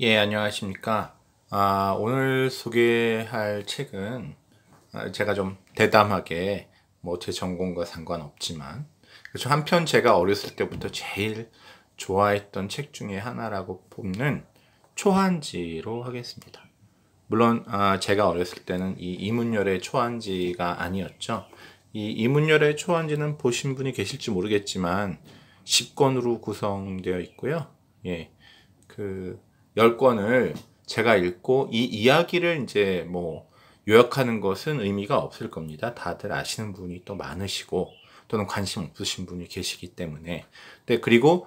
예, 안녕하십니까. 오늘 소개할 책은 제가 좀 대담하게 뭐 제 전공과 상관없지만 그래서 한편 제가 어렸을 때부터 제일 좋아했던 책 중에 하나라고 뽑는 초한지로 하겠습니다. 물론 제가 어렸을 때는 이 이문열의 초한지가 아니었죠. 이 이문열의 초한지는 보신 분이 계실지 모르겠지만 10권으로 구성되어 있고요. 예, 그 10권을 제가 읽고 이 이야기를 이제 뭐 요약하는 것은 의미가 없을 겁니다. 다들 아시는 분이 또 많으시고 또는 관심 없으신 분이 계시기 때문에. 네, 그리고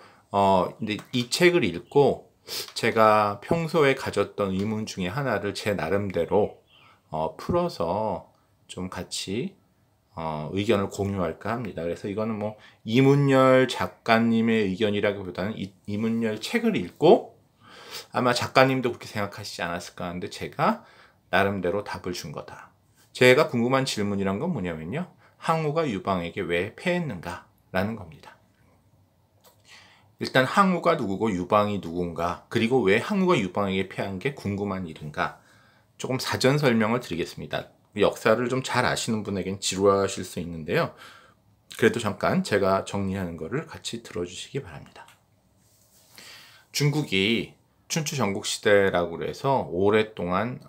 근데 이 책을 읽고 제가 평소에 가졌던 의문 중에 하나를 제 나름대로 풀어서 좀 같이 의견을 공유할까 합니다. 그래서 이거는 뭐 이문열 작가님의 의견이라기보다는 이문열 책을 읽고 아마 작가님도 그렇게 생각하시지 않았을까 하는데 제가 나름대로 답을 준 거다. 제가 궁금한 질문이란 건 뭐냐면요. 항우가 유방에게 왜 패했는가? 라는 겁니다. 일단 항우가 누구고 유방이 누군가, 그리고 왜 항우가 유방에게 패한 게 궁금한 일인가? 조금 사전 설명을 드리겠습니다. 역사를 좀 잘 아시는 분에겐 지루하실 수 있는데요. 그래도 잠깐 제가 정리하는 거를 같이 들어주시기 바랍니다. 중국이 춘추 전국시대라고 해서 오랫동안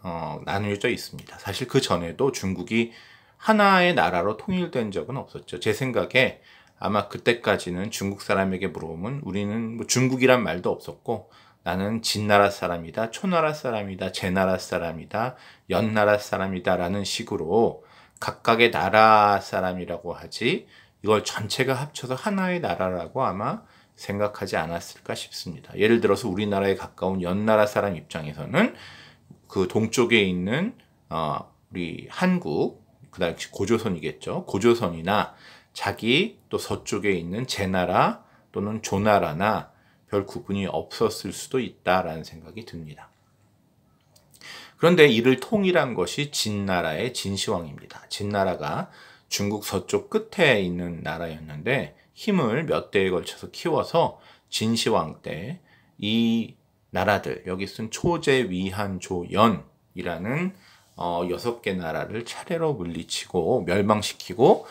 나누어져 있습니다. 사실 그 전에도 중국이 하나의 나라로 통일된 적은 없었죠. 제 생각에 아마 그때까지는 중국 사람에게 물어보면 우리는 뭐 중국이란 말도 없었고 나는 진나라 사람이다, 초나라 사람이다, 제나라 사람이다, 연나라 사람이다 라는 식으로 각각의 나라 사람이라고 하지 이걸 전체가 합쳐서 하나의 나라라고 아마 생각하지 않았을까 싶습니다. 예를 들어서 우리나라에 가까운 연나라 사람 입장에서는 그 동쪽에 있는 우리 한국, 그 당시 고조선이겠죠. 고조선이나 자기 또 서쪽에 있는 제나라 또는 조나라나 별 구분이 없었을 수도 있다라는 생각이 듭니다. 그런데 이를 통일한 것이 진나라의 진시황입니다. 진나라가 중국 서쪽 끝에 있는 나라였는데 힘을 몇 대에 걸쳐서 키워서 진시황 때 이 나라들, 여기 쓴 초제, 위한, 조연이라는 6개 나라를 차례로 물리치고 멸망시키고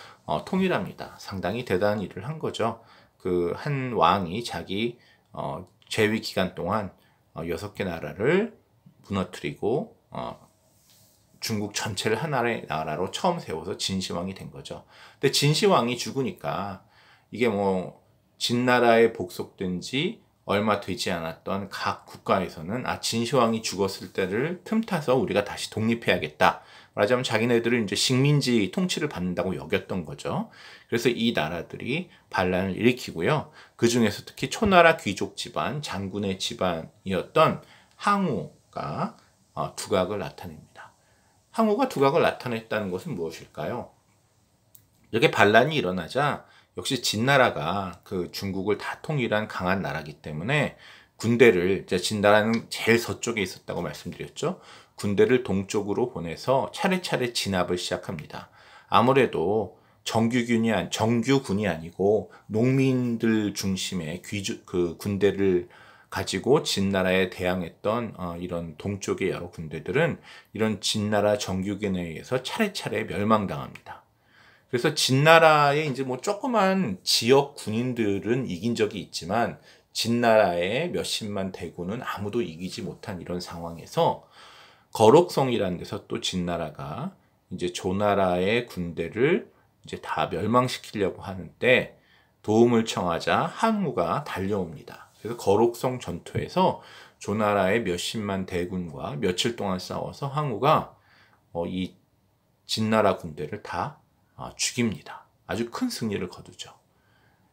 통일합니다. 상당히 대단한 일을 한 거죠. 그 한 왕이 자기 재위 기간 동안 6개 나라를 무너뜨리고 중국 전체를 하나의 나라로 처음 세워서 진시황이 된 거죠. 근데 진시황이 죽으니까 이게 뭐 진나라에 복속된 지 얼마 되지 않았던 각 국가에서는 진시황이 죽었을 때를 틈타서 우리가 다시 독립해야겠다. 말하자면 자기네들은 이제 식민지 통치를 받는다고 여겼던 거죠. 그래서 이 나라들이 반란을 일으키고요. 그 중에서 특히 초나라 귀족 집안, 장군의 집안이었던 항우가 두각을 나타냅니다. 항우가 두각을 나타냈다는 것은 무엇일까요? 이렇게 반란이 일어나자 역시 진나라가 그 중국을 다 통일한 강한 나라기 때문에 군대를, 진나라는 제일 서쪽에 있었다고 말씀드렸죠. 군대를 동쪽으로 보내서 차례차례 진압을 시작합니다. 아무래도 정규군이 아니고 농민들 중심의 그 군대를 가지고 진나라에 대항했던 이런 동쪽의 여러 군대들은 이런 진나라 정규군에 의해서 차례차례 멸망당합니다. 그래서 진나라의 이제 뭐 조그만 지역 군인들은 이긴 적이 있지만 진나라의 몇십만 대군은 아무도 이기지 못한 이런 상황에서 거록성이라는 데서 또 진나라가 이제 조나라의 군대를 이제 다 멸망시키려고 하는데 도움을 청하자 항우가 달려옵니다. 그래서 거록성 전투에서 조나라의 몇십만 대군과 며칠 동안 싸워서 항우가 이 진나라 군대를 다 죽입니다. 아주 큰 승리를 거두죠.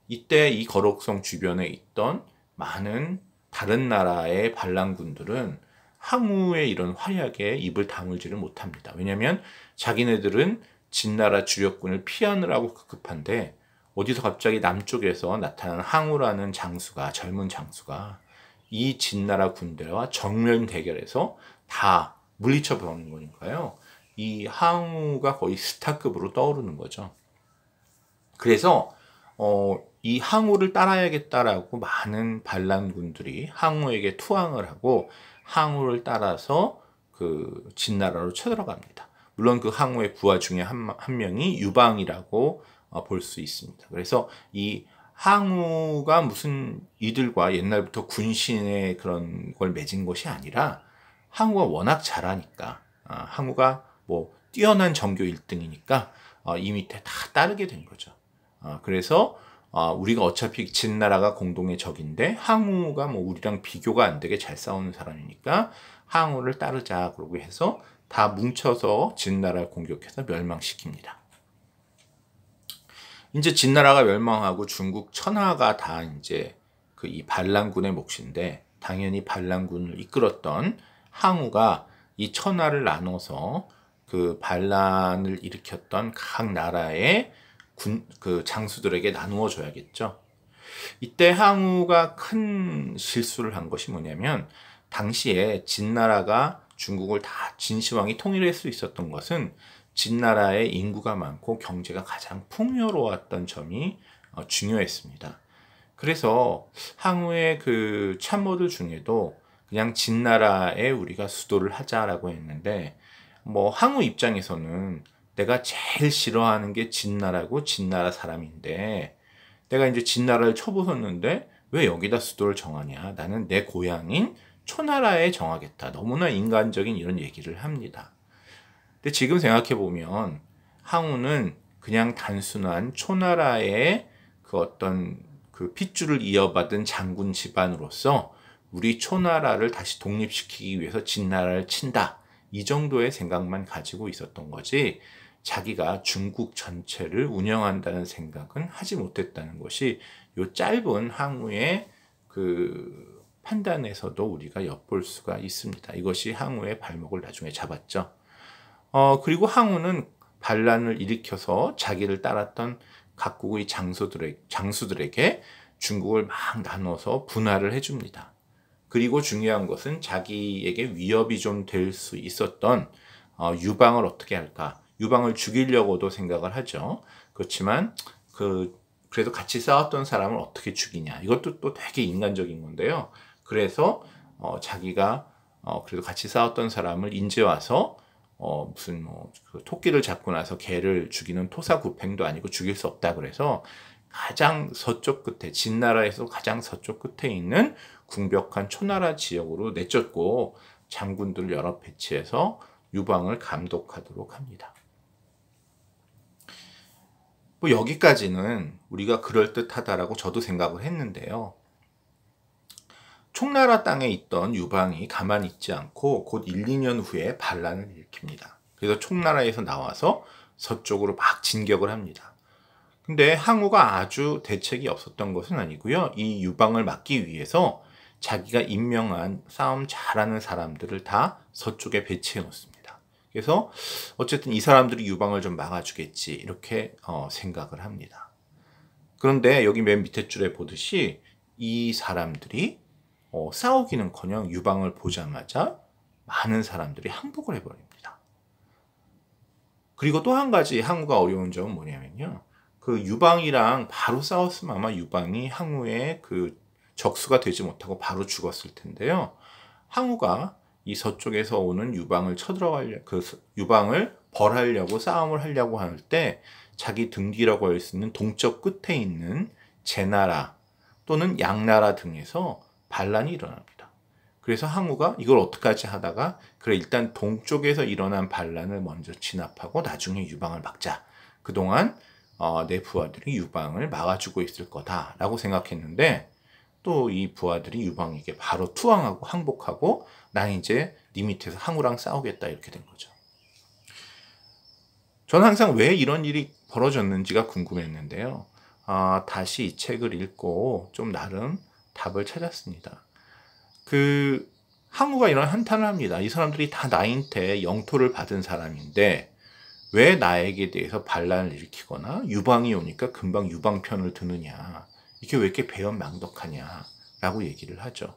이때 이 거록성 주변에 있던 많은 다른 나라의 반란군들은 항우의 이런 활약에 입을 다물지를 못합니다. 왜냐하면 자기네들은 진나라 주력군을 피하느라고 급급한데 어디서 갑자기 남쪽에서 나타난 항우라는 장수가, 젊은 장수가 이 진나라 군대와 정면 대결해서 다 물리쳐 버리는 거니까요. 이 항우가 거의 스타급으로 떠오르는 거죠. 그래서 이 항우를 따라야겠다라고 많은 반란군들이 항우에게 투항을 하고 항우를 따라서 그 진나라로 쳐들어갑니다. 물론 그 항우의 부하 중에 한 명이 유방이라고 볼 수 있습니다. 그래서 이 항우가 무슨 이들과 옛날부터 군신의 그런 걸 맺은 것이 아니라 항우가 워낙 잘하니까 항우가 뭐 뛰어난 전교 1등이니까 이 밑에 다 따르게 된 거죠. 그래서 우리가 어차피 진나라가 공동의 적인데 항우가 뭐 우리랑 비교가 안 되게 잘 싸우는 사람이니까 항우를 따르자 그러고 해서 다 뭉쳐서 진나라를 공격해서 멸망시킵니다. 이제 진나라가 멸망하고 중국 천하가 다 이제 그 이 반란군의 몫인데 당연히 반란군을 이끌었던 항우가 이 천하를 나눠서 그 반란을 일으켰던 각 나라의 그 장수들에게 나누어 줘야겠죠. 이때 항우가 큰 실수를 한 것이 뭐냐면 당시에 진나라가 중국을 다 진시황이 통일할 수 있었던 것은 진나라의 인구가 많고 경제가 가장 풍요로웠던 점이 중요했습니다. 그래서 항우의 그 참모들 중에도 그냥 진나라에 우리가 수도를 하자라고 했는데 뭐 항우 입장에서는 내가 제일 싫어하는 게 진나라고 진나라 사람인데 내가 이제 진나라를 쳐부쉈는데 왜 여기다 수도를 정하냐. 나는 내 고향인 초나라에 정하겠다. 너무나 인간적인 이런 얘기를 합니다. 근데 지금 생각해보면 항우는 그냥 단순한 초나라의 그 어떤 그 핏줄을 이어받은 장군 집안으로서 우리 초나라를 다시 독립시키기 위해서 진나라를 친다. 이 정도의 생각만 가지고 있었던 거지 자기가 중국 전체를 운영한다는 생각은 하지 못했다는 것이 요 짧은 항우의 그 판단에서도 우리가 엿볼 수가 있습니다. 이것이 항우의 발목을 나중에 잡았죠. 그리고 항우는 반란을 일으켜서 자기를 따랐던 각국의 장수들에게 중국을 막 나눠서 분할을 해줍니다. 그리고 중요한 것은 자기에게 위협이 좀 될 수 있었던 유방을 어떻게 할까? 유방을 죽이려고도 생각을 하죠. 그렇지만 그래도 같이 싸웠던 사람을 어떻게 죽이냐? 이것도 또 되게 인간적인 건데요. 그래서 자기가 그래도 같이 싸웠던 사람을 인제 와서 무슨 그 토끼를 잡고 나서 개를 죽이는 토사구팽도 아니고 죽일 수 없다 그래서 가장 서쪽 끝에 진나라에서 가장 서쪽 끝에 있는 궁벽한 초나라 지역으로 내쫓고 장군들을 여러 배치해서 유방을 감독하도록 합니다. 뭐 여기까지는 우리가 그럴듯하다라고 저도 생각을 했는데요. 총나라 땅에 있던 유방이 가만히 있지 않고 곧 1, 2년 후에 반란을 일으킵니다. 그래서 총나라에서 나와서 서쪽으로 막 진격을 합니다. 근데 항우가 아주 대책이 없었던 것은 아니고요. 이 유방을 막기 위해서 자기가 임명한 싸움 잘하는 사람들을 다 서쪽에 배치해 놓습니다. 그래서 어쨌든 이 사람들이 유방을 좀 막아주겠지 이렇게 생각을 합니다. 그런데 여기 맨 밑에 줄에 보듯이 이 사람들이 싸우기는커녕 유방을 보자마자 많은 사람들이 항복을 해버립니다. 그리고 또 한 가지 항우가 어려운 점은 뭐냐면요. 그 유방이랑 바로 싸웠으면 아마 유방이 항우의 그 적수가 되지 못하고 바로 죽었을 텐데요. 항우가 이 서쪽에서 오는 유방을 유방을 벌하려고 싸움을 하려고 할 때 자기 등 뒤라고 할 수 있는 동쪽 끝에 있는 제나라 또는 양나라 등에서 반란이 일어납니다. 그래서 항우가 이걸 어떡하지 하다가 그래 일단 동쪽에서 일어난 반란을 먼저 진압하고 나중에 유방을 막자. 그동안 내 부하들이 유방을 막아주고 있을 거다라고 생각했는데 또 이 부하들이 유방에게 바로 투항하고 항복하고 난 이제 네 밑에서 항우랑 싸우겠다 이렇게 된 거죠. 저는 항상 왜 이런 일이 벌어졌는지가 궁금했는데요. 다시 이 책을 읽고 좀 나름 답을 찾았습니다. 그 항우가 이런 한탄을 합니다. 이 사람들이 다 나한테 영토를 받은 사람인데 왜 나에게 대해서 반란을 일으키거나 유방이 오니까 금방 유방 편을 드느냐. 이게 왜 이렇게 배은망덕하냐 라고 얘기를 하죠.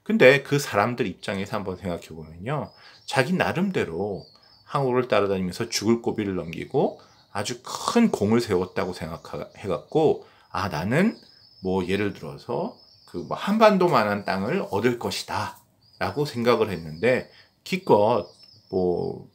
근데 그 사람들 입장에서 한번 생각해 보면요. 자기 나름대로 항우를 따라다니면서 죽을 고비를 넘기고 아주 큰 공을 세웠다고 생각해갖고 나는 뭐 예를 들어서 그 뭐 한반도만한 땅을 얻을 것이다 라고 생각을 했는데 기껏 뭐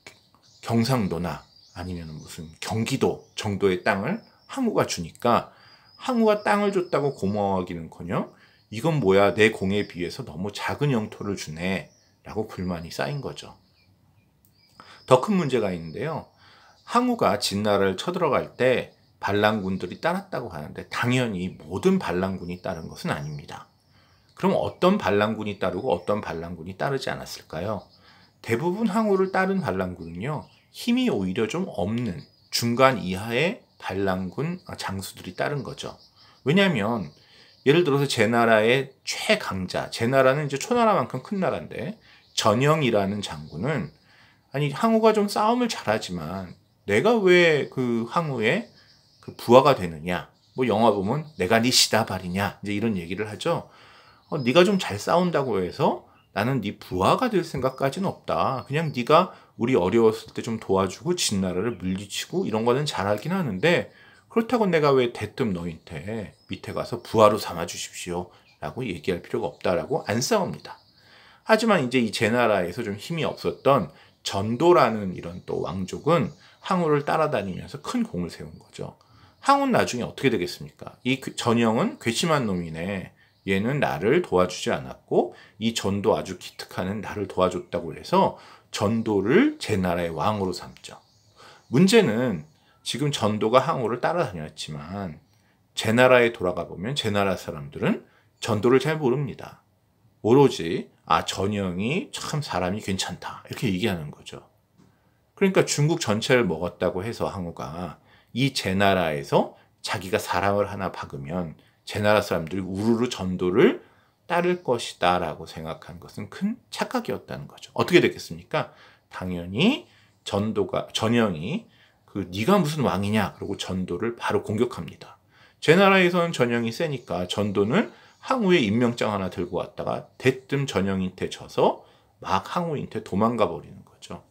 경상도나 아니면 무슨 경기도 정도의 땅을 항우가 주니까 항우가 땅을 줬다고 고마워하기는커녕 이건 뭐야, 내 공에 비해서 너무 작은 영토를 주네 라고 불만이 쌓인 거죠. 더 큰 문제가 있는데요. 항우가 진나라를 쳐들어갈 때 반란군들이 따랐다고 하는데 당연히 모든 반란군이 따른 것은 아닙니다. 그럼 어떤 반란군이 따르고 어떤 반란군이 따르지 않았을까요? 대부분 항우를 따른 반란군은요, 힘이 오히려 좀 없는 중간 이하의 반란군 장수들이 따른 거죠. 왜냐하면 예를 들어서 제나라의 최강자, 제나라는 이제 초나라만큼 큰 나라인데 전영이라는 장군은 아니 항우가 좀 싸움을 잘하지만 내가 왜 그 항우의 그 부하가 되느냐? 뭐 영화 보면 내가 네 시다발이냐? 이제 이런 얘기를 하죠. 네가 좀 잘 싸운다고 해서 나는 네 부하가 될 생각까지는 없다. 그냥 네가 우리 어려웠을 때 좀 도와주고 진나라를 물리치고 이런 거는 잘하긴 하는데 그렇다고 내가 왜 대뜸 너한테 밑에 가서 부하로 삼아 주십시오 라고 얘기할 필요가 없다라고 안 싸웁니다. 하지만 이제 이 제나라에서 좀 힘이 없었던 전도라는 이런 또 왕족은 항우를 따라다니면서 큰 공을 세운 거죠. 항우는 나중에 어떻게 되겠습니까? 이 전영은 괘씸한 놈이네. 얘는 나를 도와주지 않았고 이 전도 아주 기특하는 나를 도와줬다고 해서 전도를 제나라의 왕으로 삼죠. 문제는 지금 전도가 항우를 따라다녔지만 제나라에 돌아가 보면 제나라 사람들은 전도를 잘 모릅니다. 오로지 전영이 참 사람이 괜찮다 이렇게 얘기하는 거죠. 그러니까 중국 전체를 먹었다고 해서 항우가 이 제나라에서 자기가 사람을 하나 박으면 제나라 사람들이 우르르 전도를 따를 것이다 라고 생각한 것은 큰 착각이었다는 거죠. 어떻게 됐겠습니까? 당연히 전영이 네가 무슨 왕이냐 그러고 전도를 바로 공격합니다. 제나라에서는 전영이 세니까 전도는 항우의 임명장 하나 들고 왔다가 대뜸 전영한테 져서 막 항우한테 도망가 버리는 거죠.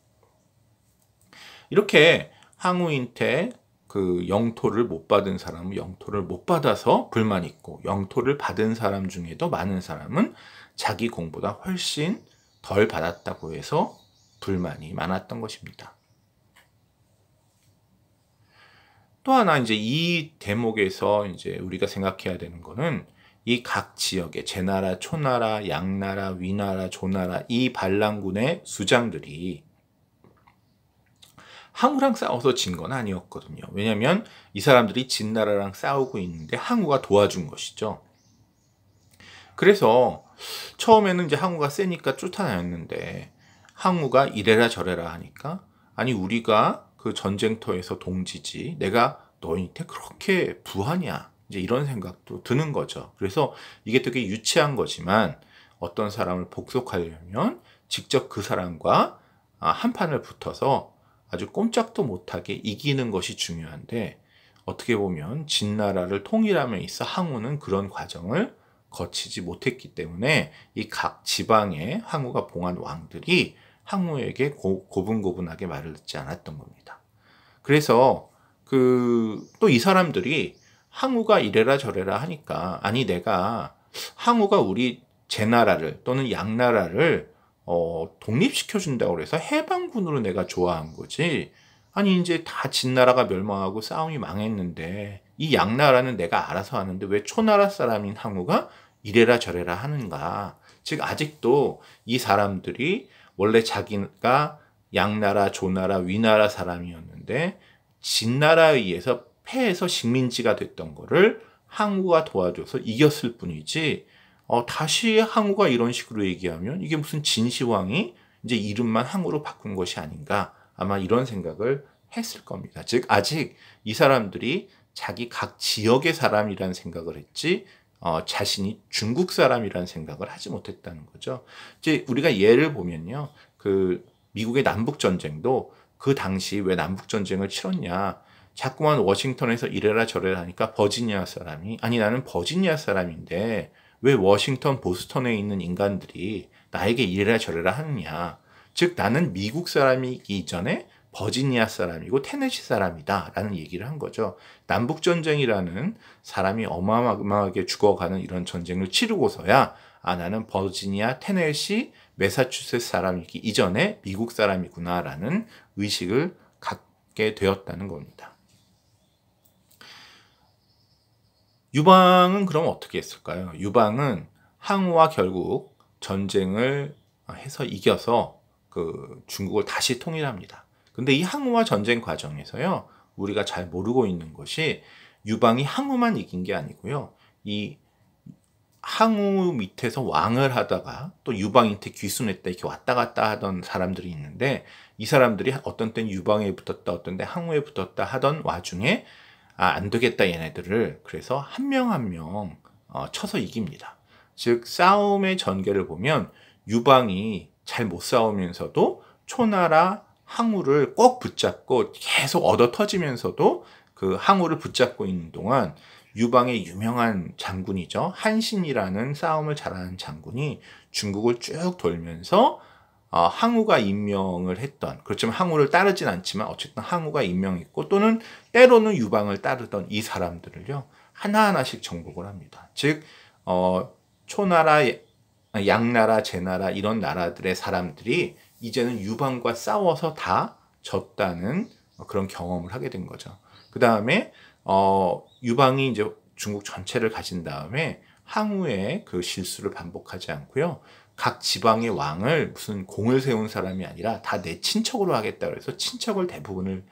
이렇게 항우한테 그 영토를 못 받은 사람은 영토를 못 받아서 불만 있고 영토를 받은 사람 중에도 많은 사람은 자기 공보다 훨씬 덜 받았다고 해서 불만이 많았던 것입니다. 또 하나 이제 이 대목에서 이제 우리가 생각해야 되는 거는 이 각 지역의 제나라, 초나라, 양나라, 위나라, 조나라 이 반란군의 수장들이 항우랑 싸워서 진 건 아니었거든요. 왜냐하면 이 사람들이 진나라랑 싸우고 있는데 항우가 도와준 것이죠. 그래서 처음에는 이제 항우가 세니까 쫓아다녔는데 항우가 이래라 저래라 하니까 아니 우리가 그 전쟁터에서 동지지 내가 너한테 그렇게 부하냐 이제 이런 생각도 드는 거죠. 그래서 이게 되게 유치한 거지만 어떤 사람을 복속하려면 직접 그 사람과 한판을 붙어서 아주 꼼짝도 못하게 이기는 것이 중요한데 어떻게 보면 진나라를 통일함에 있어 항우는 그런 과정을 거치지 못했기 때문에 이 각 지방의 항우가 봉한 왕들이 항우에게 고분고분하게 말을 듣지 않았던 겁니다. 그래서 또 이 사람들이 항우가 이래라 저래라 하니까 아니 내가 항우가 우리 제나라를 또는 양나라를 독립시켜준다고 해서 해방군으로 내가 좋아한 거지. 아니 이제 다 진나라가 멸망하고 싸움이 망했는데 이 양나라는 내가 알아서 하는데 왜 초나라 사람인 항우가 이래라 저래라 하는가. 즉 아직도 이 사람들이 원래 자기가 양나라, 조나라, 위나라 사람이었는데 진나라에 의해서 패해서 식민지가 됐던 거를 항우가 도와줘서 이겼을 뿐이지 다시 항우가 이런 식으로 얘기하면 이게 무슨 진시황이 이제 이름만 항우로 바꾼 것이 아닌가 아마 이런 생각을 했을 겁니다. 즉 아직 이 사람들이 자기 각 지역의 사람이라는 생각을 했지 자신이 중국 사람이라는 생각을 하지 못했다는 거죠. 이제 우리가 예를 보면요, 그 미국의 남북 전쟁도 그 당시 왜 남북 전쟁을 치렀냐? 자꾸만 워싱턴에서 이래라 저래라 하니까 버지니아 사람이 아니 나는 버지니아 사람인데 왜 워싱턴 보스턴에 있는 인간들이 나에게 이래라 저래라 하느냐. 즉 나는 미국 사람이기 이전에 버지니아 사람이고 테네시 사람이다 라는 얘기를 한 거죠. 남북전쟁이라는 사람이 어마어마하게 죽어가는 이런 전쟁을 치르고서야 나는 버지니아, 테네시, 매사추세츠 사람이기 이전에 미국 사람이구나라는 의식을 갖게 되었다는 겁니다. 유방은 그럼 어떻게 했을까요? 유방은 항우와 결국 전쟁을 해서 이겨서 그 중국을 다시 통일합니다. 근데 이 항우와 전쟁 과정에서요, 우리가 잘 모르고 있는 것이 유방이 항우만 이긴 게 아니고요, 이 항우 밑에서 왕을 하다가 또 유방한테 귀순했다 이렇게 왔다 갔다 하던 사람들이 있는데, 이 사람들이 어떤 때는 유방에 붙었다 어떤 때 항우에 붙었다 하던 와중에 안 되겠다 얘네들을, 그래서 한 명 한 명 쳐서 이깁니다. 즉 싸움의 전개를 보면 유방이 잘 못 싸우면서도 초나라 항우를 꼭 붙잡고 계속 얻어 터지면서도 그 항우를 붙잡고 있는 동안 유방의 유명한 장군이죠, 한신이라는 싸움을 잘하는 장군이 중국을 쭉 돌면서 항우가 임명을 했던, 그렇지만 항우를 따르진 않지만 어쨌든 항우가 임명했고 또는 때로는 유방을 따르던 이 사람들을요 하나하나씩 정복을 합니다. 즉 초나라, 양나라, 제나라 이런 나라들의 사람들이 이제는 유방과 싸워서 다 졌다는 그런 경험을 하게 된 거죠. 그 다음에 유방이 이제 중국 전체를 가진 다음에 항우의 그 실수를 반복하지 않고요, 각 지방의 왕을 무슨 공을 세운 사람이 아니라 다 내 친척으로 하겠다 그래서 친척을 대부분을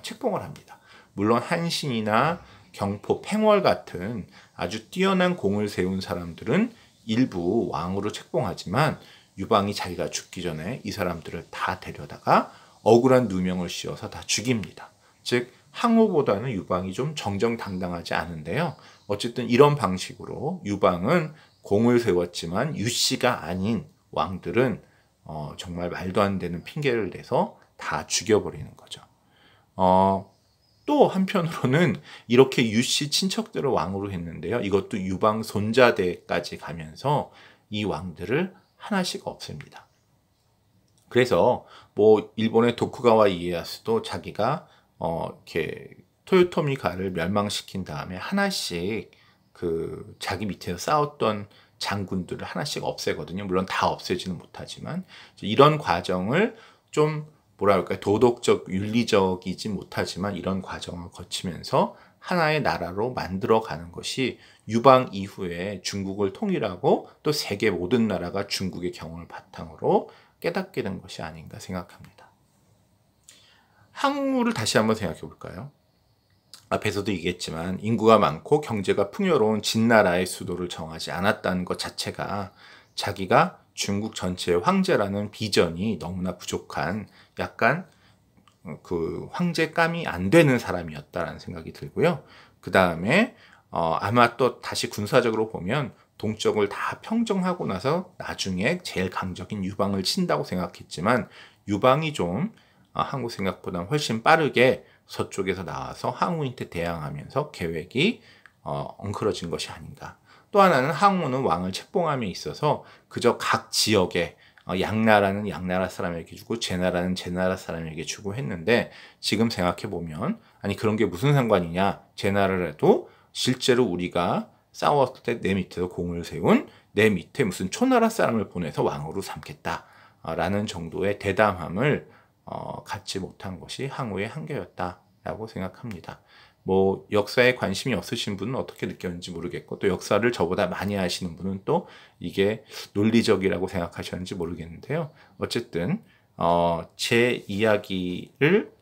책봉을 합니다. 물론 한신이나 경포, 팽월 같은 아주 뛰어난 공을 세운 사람들은 일부 왕으로 책봉하지만 유방이 자기가 죽기 전에 이 사람들을 다 데려다가 억울한 누명을 씌워서 다 죽입니다. 즉 항우보다는 유방이 좀 정정당당하지 않은데요, 어쨌든 이런 방식으로 유방은 공을 세웠지만 유씨가 아닌 왕들은 정말 말도 안 되는 핑계를 대서 다 죽여버리는 거죠. 또 한편으로는 이렇게 유씨 친척들을 왕으로 했는데요, 이것도 유방 손자대까지 가면서 이 왕들을 하나씩 없앱니다. 그래서 뭐 일본의 도쿠가와 이에야스도 자기가 이렇게 토요토미가를 멸망시킨 다음에 하나씩 그 자기 밑에서 싸웠던 장군들을 하나씩 없애거든요. 물론 다 없애지는 못하지만 이런 과정을 좀 뭐랄까 도덕적, 윤리적이지 못하지만 이런 과정을 거치면서 하나의 나라로 만들어가는 것이 유방 이후에 중국을 통일하고 또 세계 모든 나라가 중국의 경험을 바탕으로 깨닫게 된 것이 아닌가 생각합니다. 항우를 다시 한번 생각해 볼까요? 앞에서도 얘기했지만 인구가 많고 경제가 풍요로운 진나라의 수도를 정하지 않았다는 것 자체가 자기가 중국 전체의 황제라는 비전이 너무나 부족한 약간 그 황제감이 안 되는 사람이었다라는 생각이 들고요. 그 다음에 아마 또 다시 군사적으로 보면 동쪽을 다 평정하고 나서 나중에 제일 강적인 유방을 친다고 생각했지만 유방이 좀 한국 생각보다 훨씬 빠르게 서쪽에서 나와서 항우한테 대항하면서 계획이 엉클어진 것이 아닌가. 또 하나는 항우는 왕을 책봉함에 있어서 그저 각 지역에 양나라는 양나라 사람에게 주고 제나라는 제나라 사람에게 주고 했는데, 지금 생각해보면 아니 그런 게 무슨 상관이냐, 제나라라도 실제로 우리가 싸웠을 때 내 밑에서 공을 세운 내 밑에 무슨 초나라 사람을 보내서 왕으로 삼겠다라는 정도의 대담함을 갖지 못한 것이 항우의 한계였다라고 생각합니다. 뭐 역사에 관심이 없으신 분은 어떻게 느꼈는지 모르겠고, 또 역사를 저보다 많이 아시는 분은 또 이게 논리적이라고 생각하셨는지 모르겠는데요. 어쨌든 제 이야기를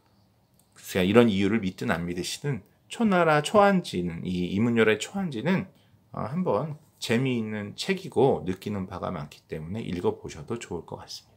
이런 이유를 믿든 안 믿으시든 초나라 초한지는, 이 이문열의 초한지는 한번 재미있는 책이고 느끼는 바가 많기 때문에 읽어보셔도 좋을 것 같습니다.